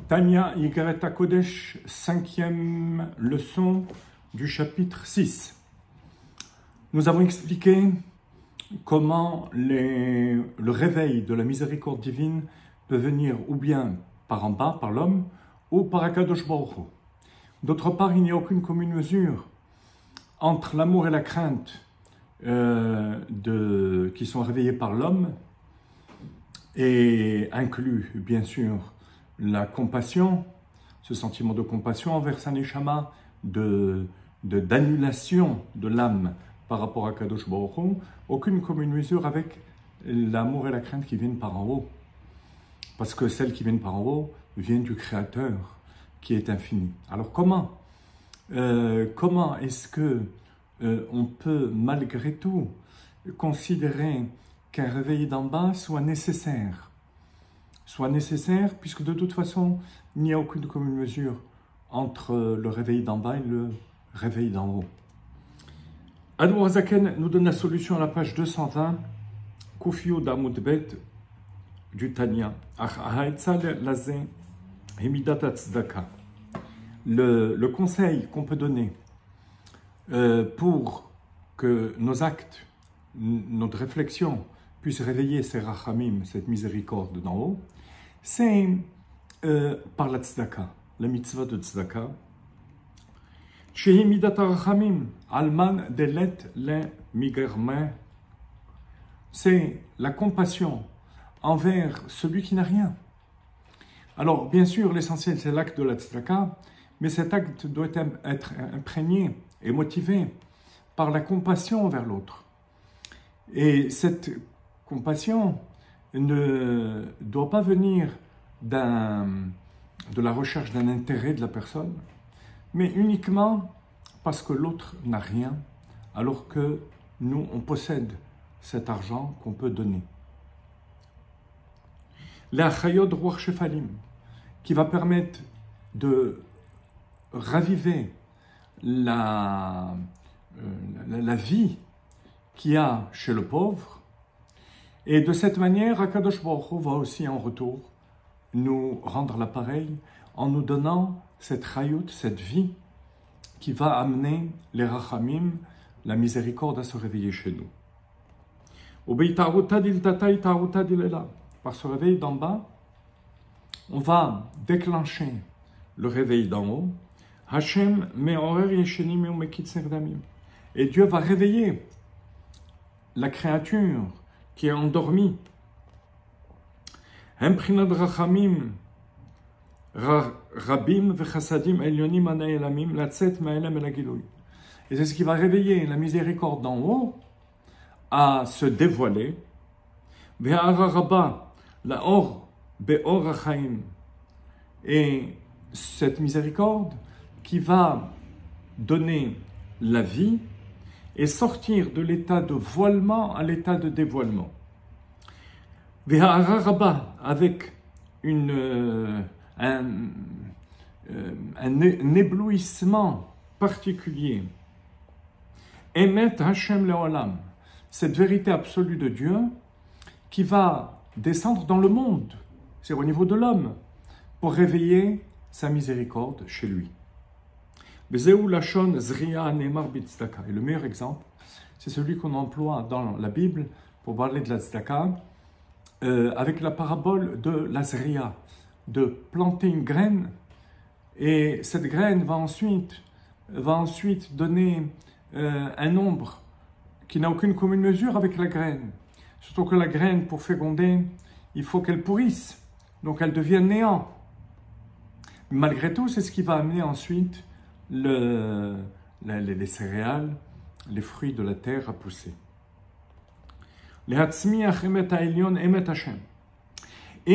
Tania Yigeret Kodesh, 5e leçon du chapitre 6. Nous avons expliqué comment le réveil de la miséricorde divine peut venir ou bien par en bas, par l'homme, ou par Akadosh Baruch Hu. D'autre part, il n'y a aucune commune mesure entre l'amour et la crainte qui sont réveillés par l'homme, et inclut bien sûr la compassion, ce sentiment de compassion envers sa neshama, d'annulation de l'âme par rapport à Kadosh Baruch Hu, aucune commune mesure avec l'amour et la crainte qui viennent par en haut. Parce que celles qui viennent par en haut viennent du Créateur qui est infini. Alors comment est-ce que on peut malgré tout considérer qu'un réveil d'en bas soit nécessaire, puisque de toute façon, il n'y a aucune commune mesure entre le réveil d'en bas et le réveil d'en haut. Admor Zaken nous donne la solution à la page 220, Kufio d'Amoudbet du Tanya. Le conseil qu'on peut donner pour que nos actes, notre réflexion puisse réveiller ces rachamim, cette miséricorde d'en haut, c'est par la tzedaka, la mitzvah de tzedaka. Shehi midat rachamim, alman delet le migerme. C'est la compassion envers celui qui n'a rien. Alors, bien sûr, l'essentiel, c'est l'acte de la tzedaka, mais cet acte doit être imprégné et motivé par la compassion envers l'autre. Et cette compassion ne doit pas venir de la recherche d'un intérêt de la personne, mais uniquement parce que l'autre n'a rien, alors que nous, on possède cet argent qu'on peut donner. L'achayot ruach shefalim, qui va permettre de raviver la vie qu'il y a chez le pauvre. Et de cette manière, Akadosh Baruch Hu va aussi en retour nous rendre l'appareil en nous donnant cette chayut, cette vie qui va amener les rachamim, la miséricorde, à se réveiller chez nous. Par ce réveil d'en bas, on va déclencher le réveil d'en haut. Hashem me'orer yeshenim u'mekitzer damim. Et Dieu va réveiller la créature qui est endormie. Imprinad rachamim rabim v'chasadim elyonim anaelamim latzet ma'elam el hagiluy. Et c'est ce qui va réveiller la miséricorde d'en haut à se dévoiler. Ve'ara rabba la'or be'or hachaim. Et cette miséricorde qui va donner la vie et sortir de l'état de voilement à l'état de dévoilement. Ve'ha'ara rabba, avec un éblouissement particulier. Emet Hashem le'olam, cette vérité absolue de Dieu qui va descendre dans le monde, c'est au niveau de l'homme, pour réveiller sa miséricorde chez lui. Et le meilleur exemple, c'est celui qu'on emploie dans la Bible pour parler de la tzedaka, avec la parabole de la zriya, de planter une graine, et cette graine va ensuite donner un nombre qui n'a aucune commune mesure avec la graine. Surtout que la graine, pour féconder, il faut qu'elle pourrisse, donc elle devient néant. Malgré tout, c'est ce qui va amener ensuite les céréales, les fruits de la terre à pousser. Et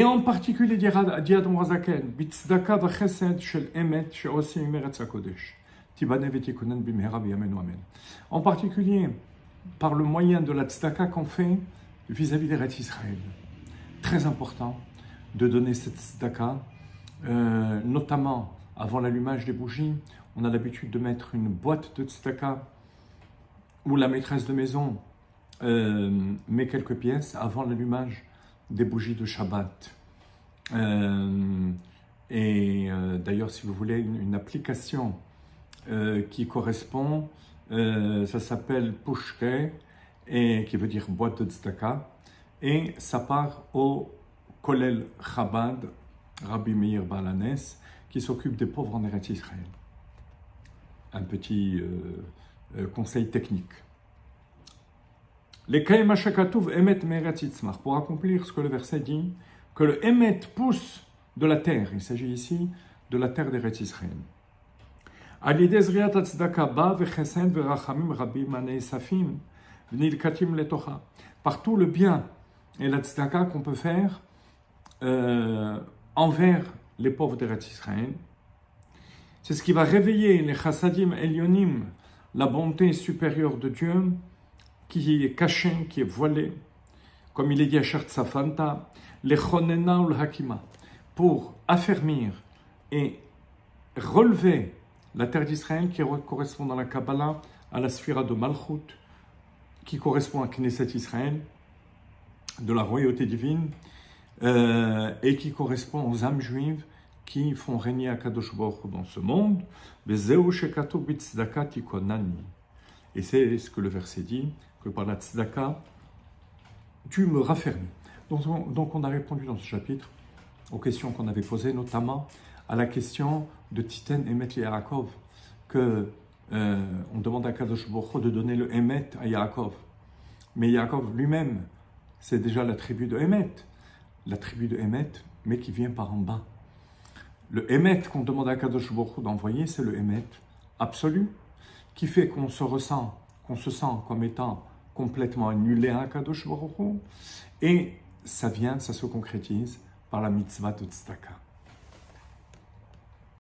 en particulier, dit Admor Zaken, en particulier par le moyen de la tzedaka qu'on fait vis-à-vis d'Eretz Israël. Très important de donner cette tzedaka, notamment avant l'allumage des bougies. On a l'habitude de mettre une boîte de tzedaka où la maîtresse de maison met quelques pièces avant l'allumage des bougies de Shabbat. Et d'ailleurs, si vous voulez une application qui correspond, ça s'appelle Pushre, et qui veut dire boîte de tzedaka, et ça part au Kollel Chabad, Rabbi Meir Baal Hanes, qui s'occupe des pauvres en Eretz Israël. Un petit conseil technique. Les Kaïm Hashakatouv Emet Meretz Yitzmach, pour accomplir ce que le verset dit, que le Emet pousse de la terre. Il s'agit ici de la terre d'Eretz Israël. Al-Yidei Zriat HaTzedaka Ba Vechesed Verachamim Rabbi Manei Safim V'nilkatim Letocha. Partout le bien et la tzedaka qu'on peut faire envers les pauvres d'Eretz Israël, c'est ce qui va réveiller les chassadim elyonim, la bonté supérieure de Dieu, qui est cachée, qui est voilée, comme il est dit à Shartzafanta, les chonena ou le hakima, pour affermir et relever la terre d'Israël qui correspond dans la Kabbalah à la sphira de Malchut, qui correspond à Knesset Israël, de la royauté divine, et qui correspond aux âmes juives qui font régner Akadosh Baruch Hu dans ce monde. Et c'est ce que le verset dit, que par la tzedaka, tu me raffermis. Donc on a répondu dans ce chapitre aux questions qu'on avait posées, notamment à la question de Titen Emet Yaakov, que on demande à Akadosh Baruch Hu de donner le Emet à Yaakov. Mais Yaakov lui-même, c'est déjà la tribu de Emet. La tribu de Emet, mais qui vient par en bas. Le Emet qu'on demande à Akadosh Baruch Hu d'envoyer, c'est le Emet absolu, qui fait qu'on se sent comme étant complètement annulé à Akadosh Baruch Hu, et ça se concrétise par la mitzvah de tzedaka.